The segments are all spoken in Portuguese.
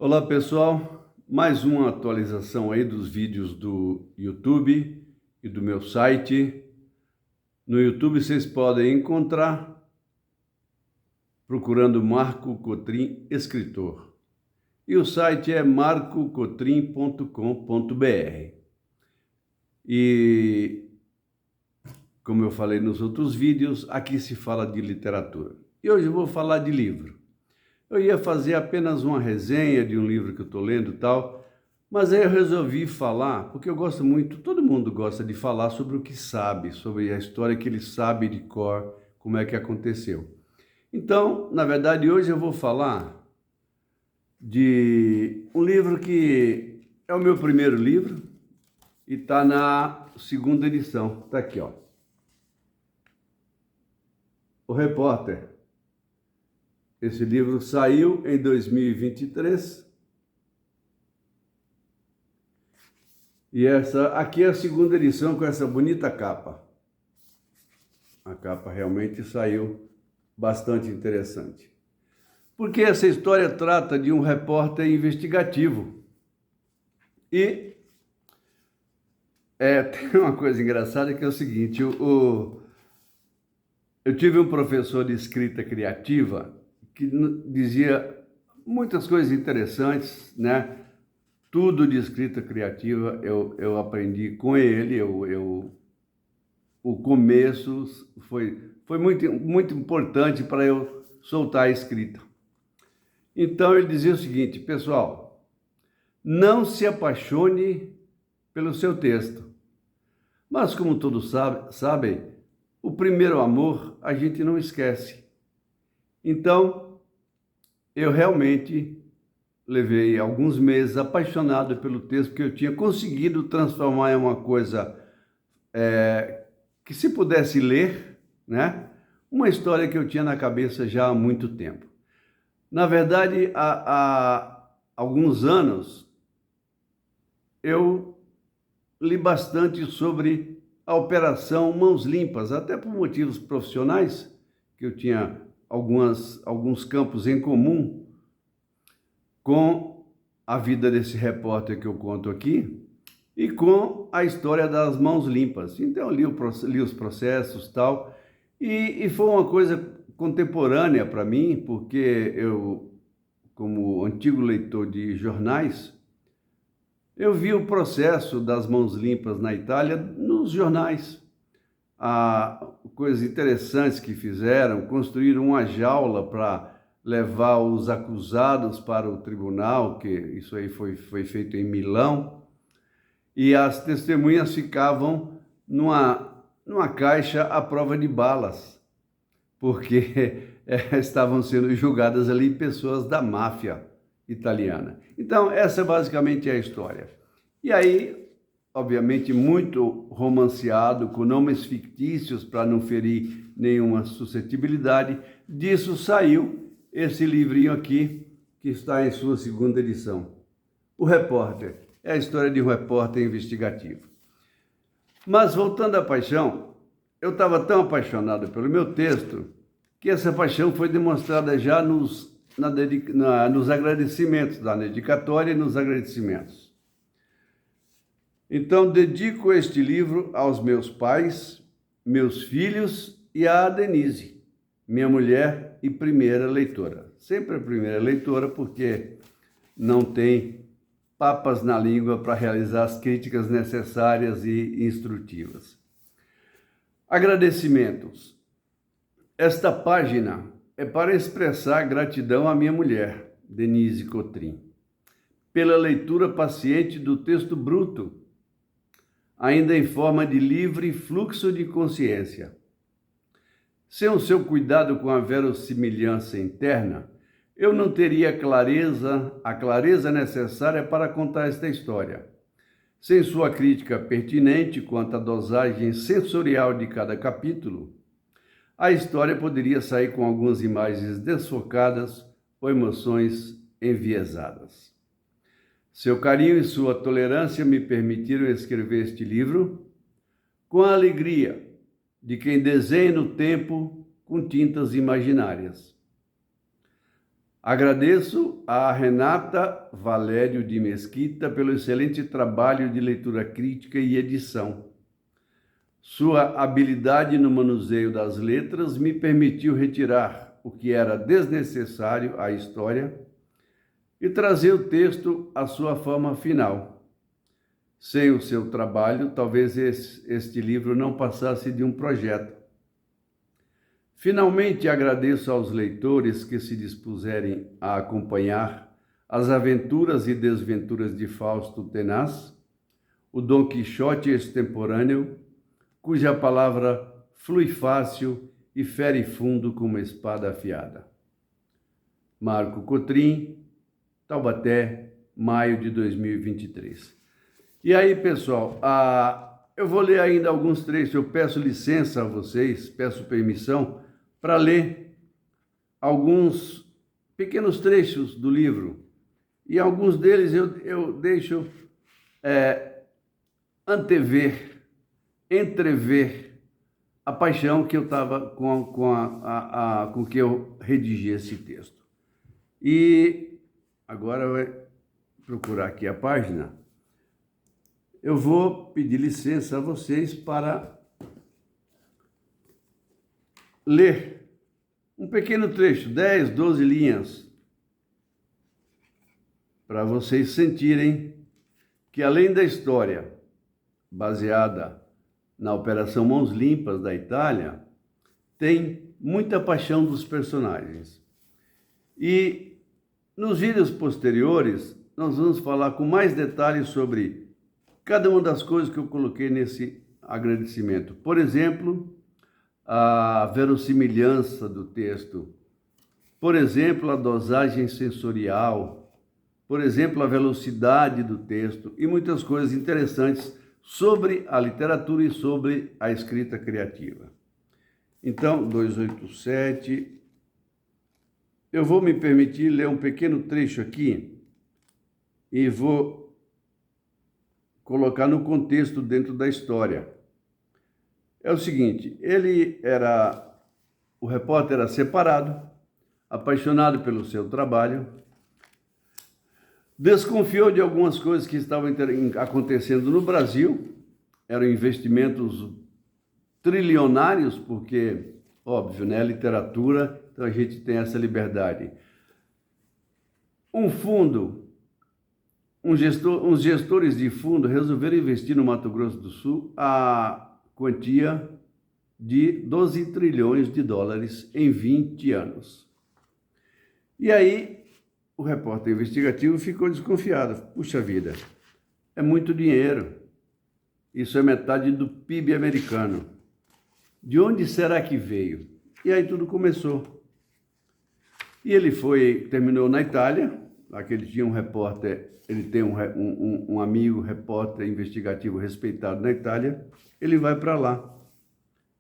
Olá pessoal, mais uma atualização aí dos vídeos do YouTube e do meu site. No YouTube vocês podem encontrar procurando Marco Cotrim Escritor. E o site é marcocotrim.com.br. E como eu falei nos outros vídeos, aqui se fala de literatura. E hoje eu vou falar de livro. Eu ia fazer apenas uma resenha de um livro que eu estou lendo e tal, mas aí eu resolvi falar, porque eu gosto muito, todo mundo gosta de falar sobre o que sabe, sobre a história que ele sabe de cor, como é que aconteceu. Então, na verdade, hoje eu vou falar de um livro que é o meu primeiro livro e está na segunda edição. Está aqui, ó. O Repórter. Esse livro saiu em 2023 e essa aqui é a segunda edição com essa bonita capa. A capa realmente saiu bastante interessante. Porque essa história trata de um repórter investigativo. E tem uma coisa engraçada que é o seguinte, eu tive um professor de escrita criativa que dizia muitas coisas interessantes, né? Tudo de escrita criativa eu aprendi com ele, o começo foi muito importante para eu soltar a escrita. Então ele dizia o seguinte, pessoal, não se apaixone pelo seu texto, mas como todos sabem, o primeiro amor a gente não esquece. Então, eu realmente levei alguns meses apaixonado pelo texto, porque eu tinha conseguido transformar em uma coisa que se pudesse ler, né? Uma história que eu tinha na cabeça já há muito tempo. Na verdade, há alguns anos, eu li bastante sobre a Operação Mãos Limpas, até por motivos profissionais, que eu tinha alguns campos em comum com a vida desse repórter que eu conto aqui e com a história das mãos limpas. Então eu li os processos e tal, e foi uma coisa contemporânea para mim, porque eu, como antigo leitor de jornais, eu vi o processo das mãos limpas na Itália nos jornais. Coisas interessantes que fizeram, construíram uma jaula para levar os acusados para o tribunal, que isso aí foi feito em Milão, e as testemunhas ficavam numa caixa à prova de balas, porque estavam sendo julgadas ali pessoas da máfia italiana. Então, essa basicamente é a história. E aí, obviamente, muito romanceado, com nomes fictícios para não ferir nenhuma suscetibilidade, disso saiu esse livrinho aqui, que está em sua segunda edição. O Repórter. É a história de um repórter investigativo. Mas, voltando à paixão, eu estava tão apaixonado pelo meu texto, que essa paixão foi demonstrada já nos agradecimentos, na dedicatória e nos agradecimentos. Então, dedico este livro aos meus pais, meus filhos e à Denise, minha mulher e primeira leitora. Sempre a primeira leitora, porque não tem papas na língua para realizar as críticas necessárias e instrutivas. Agradecimentos. Esta página é para expressar gratidão à minha mulher, Denise Cotrim, pela leitura paciente do texto bruto, ainda em forma de livre fluxo de consciência. Sem o seu cuidado com a verossimilhança interna, eu não teria a clareza necessária para contar esta história. Sem sua crítica pertinente quanto à dosagem sensorial de cada capítulo, a história poderia sair com algumas imagens desfocadas ou emoções enviesadas. Seu carinho e sua tolerância me permitiram escrever este livro com a alegria de quem desenha no tempo com tintas imaginárias. Agradeço a Renata Valério de Mesquita pelo excelente trabalho de leitura crítica e edição. Sua habilidade no manuseio das letras me permitiu retirar o que era desnecessário à história e trazer o texto à sua forma final. Sem o seu trabalho, talvez este livro não passasse de um projeto. Finalmente, agradeço aos leitores que se dispuserem a acompanhar as aventuras e desventuras de Fausto Tenaz, o Dom Quixote extemporâneo, cuja palavra flui fácil e fere fundo como uma espada afiada. Marco Cotrim, Taubaté, maio de 2023. E aí, pessoal, eu vou ler ainda alguns trechos. Eu peço licença a vocês, peço permissão para ler alguns pequenos trechos do livro. E alguns deles eu deixo entrever a paixão que eu estava com que eu redigi esse texto. E agora eu vou procurar aqui a página. Eu vou pedir licença a vocês para ler um pequeno trecho, 10, 12 linhas, para vocês sentirem que, além da história baseada na Operação Mãos Limpas da Itália, tem muita paixão dos personagens. E nos vídeos posteriores, nós vamos falar com mais detalhes sobre cada uma das coisas que eu coloquei nesse agradecimento. Por exemplo, a verossimilhança do texto. Por exemplo, a dosagem sensorial. Por exemplo, a velocidade do texto e muitas coisas interessantes sobre a literatura e sobre a escrita criativa. Então, 287. Eu vou me permitir ler um pequeno trecho aqui e vou colocar no contexto dentro da história. É o seguinte, o repórter era separado, apaixonado pelo seu trabalho, desconfiou de algumas coisas que estavam acontecendo no Brasil, eram investimentos trilionários, porque, óbvio, né, a literatura, então a gente tem essa liberdade. Uns gestores de fundo resolveram investir no Mato Grosso do Sul a quantia de 12 trilhões de dólares em 20 anos. E aí, o repórter investigativo ficou desconfiado. Puxa vida, é muito dinheiro. Isso é metade do PIB americano. De onde será que veio? E aí tudo começou. E ele terminou na Itália, lá que ele tinha um repórter, ele tem um amigo repórter investigativo respeitado na Itália, ele vai para lá.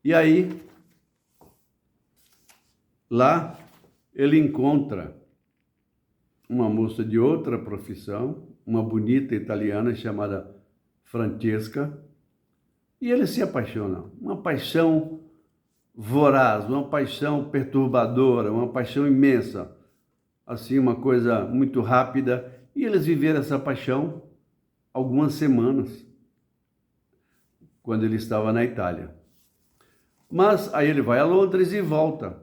E aí, lá, ele encontra uma moça de outra profissão, uma bonita italiana chamada Francesca, e ele se apaixona. Uma paixão voraz, uma paixão perturbadora, uma paixão imensa. Assim, uma coisa muito rápida. E eles viveram essa paixão algumas semanas, quando ele estava na Itália. Mas aí ele vai a Londres e volta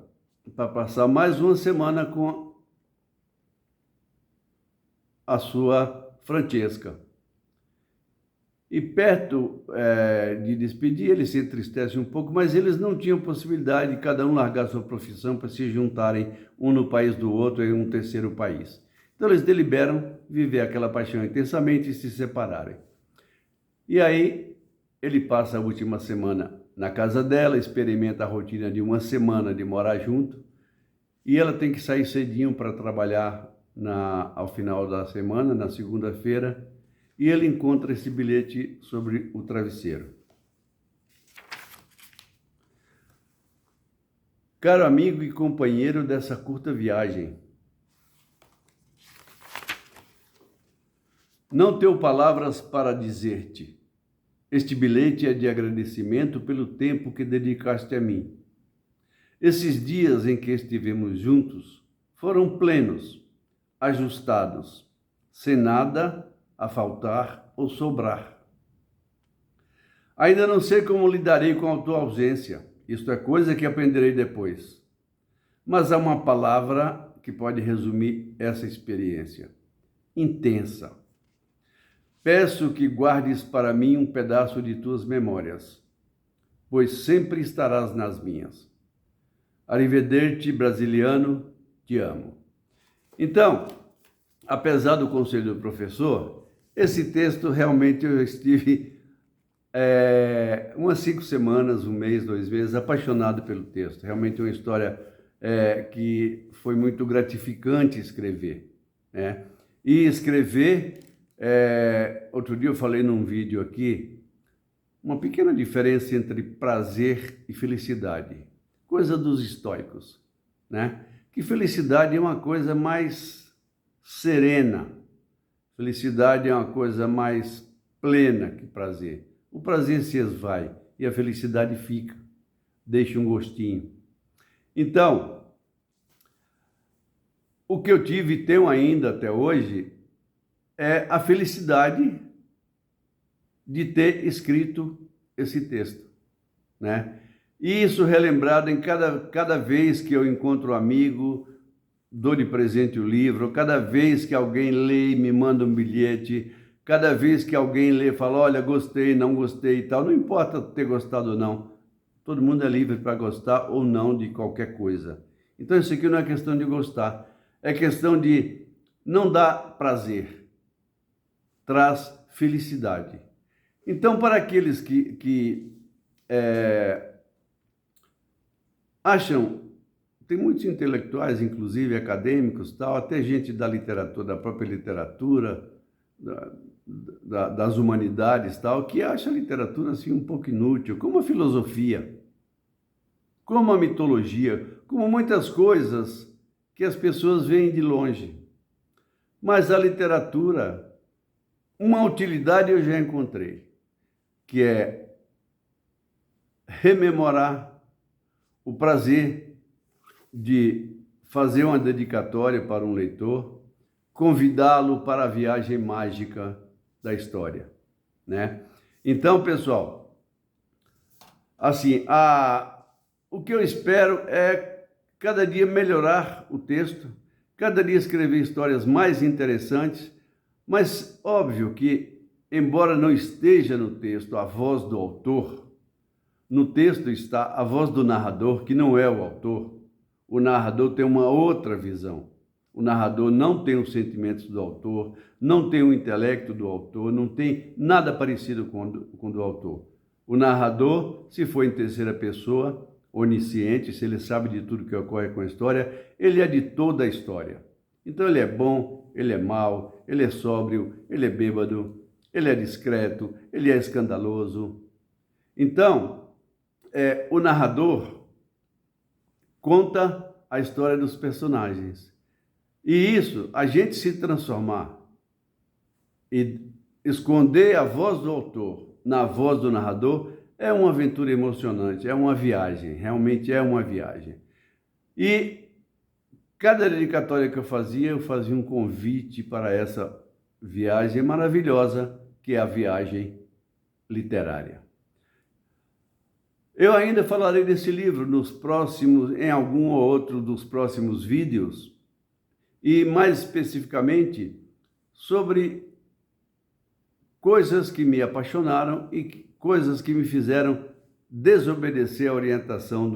para passar mais uma semana com a sua Francesca. E perto de despedir, ele se entristece um pouco, mas eles não tinham possibilidade de cada um largar sua profissão para se juntarem um no país do outro em um terceiro país. Então eles deliberam viver aquela paixão intensamente e se separarem. E aí ele passa a última semana na casa dela, experimenta a rotina de uma semana de morar junto, e ela tem que sair cedinho para trabalhar ao final da semana, na segunda-feira, e ele encontra esse bilhete sobre o travesseiro. Caro amigo e companheiro dessa curta viagem, não tenho palavras para dizer-te. Este bilhete é de agradecimento pelo tempo que dedicaste a mim. Esses dias em que estivemos juntos foram plenos, ajustados, sem nada a faltar ou sobrar. Ainda não sei como lidarei com a tua ausência, isto é coisa que aprenderei depois. Mas há uma palavra que pode resumir essa experiência: intensa. Peço que guardes para mim um pedaço de tuas memórias, pois sempre estarás nas minhas. Arrivederci, brasiliano, te amo. Então, apesar do conselho do professor, esse texto realmente eu estive umas 5 semanas, 1 mês, 2 meses, apaixonado pelo texto. Realmente é uma história que foi muito gratificante escrever, né? E escrever, outro dia eu falei num vídeo aqui, uma pequena diferença entre prazer e felicidade, coisa dos estoicos, né? Que felicidade é uma coisa mais serena, felicidade é uma coisa mais plena que prazer. O prazer se esvai e a felicidade fica, deixa um gostinho. Então, o que eu tive e tenho ainda até hoje é a felicidade de ter escrito esse texto, né? E isso relembrado em cada vez que eu encontro um amigo, dou de presente o livro, cada vez que alguém lê e me manda um bilhete, cada vez que alguém lê e fala, olha, gostei, não gostei e tal, não importa ter gostado ou não, todo mundo é livre para gostar ou não de qualquer coisa. Então isso aqui não é questão de gostar, é questão de não dar prazer, traz felicidade. Então, para aqueles que acham, tem muitos intelectuais, inclusive acadêmicos, tal, até gente da literatura, da própria literatura, das humanidades, tal, que acha a literatura assim um pouco inútil, como a filosofia, como a mitologia, como muitas coisas que as pessoas veem de longe. Mas a literatura, uma utilidade eu já encontrei, que é rememorar o prazer de fazer uma dedicatória para um leitor, convidá-lo para a viagem mágica da história, né? Então, pessoal, assim, o que eu espero é cada dia melhorar o texto, cada dia escrever histórias mais interessantes, mas óbvio que, embora não esteja no texto a voz do autor, no texto está a voz do narrador, que não é o autor. O narrador tem uma outra visão. O narrador não tem os sentimentos do autor, não tem o intelecto do autor, não tem nada parecido com o do autor. O narrador, se for em terceira pessoa, onisciente, se ele sabe de tudo que ocorre com a história, ele é de toda a história. Então ele é bom, ele é mau, ele é sóbrio, ele é bêbado, ele é discreto, ele é escandaloso. Então, o narrador conta a história dos personagens. E isso, a gente se transformar e esconder a voz do autor na voz do narrador é uma aventura emocionante, é uma viagem, realmente é uma viagem. E cada dedicatória que eu fazia um convite para essa viagem maravilhosa, que é a viagem literária. Eu ainda falarei desse livro em algum ou outro dos próximos vídeos, e mais especificamente sobre coisas que me apaixonaram e coisas que me fizeram desobedecer a orientação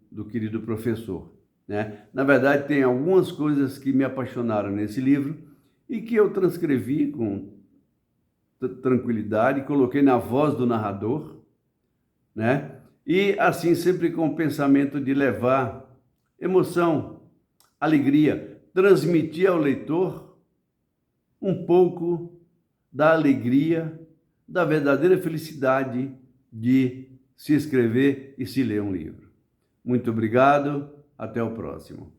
do querido professor, né? Na verdade, tem algumas coisas que me apaixonaram nesse livro e que eu transcrevi com tranquilidade, coloquei na voz do narrador, né? E assim, sempre com o pensamento de levar emoção, alegria, transmitir ao leitor um pouco da alegria, da verdadeira felicidade de se escrever e se ler um livro. Muito obrigado, até o próximo.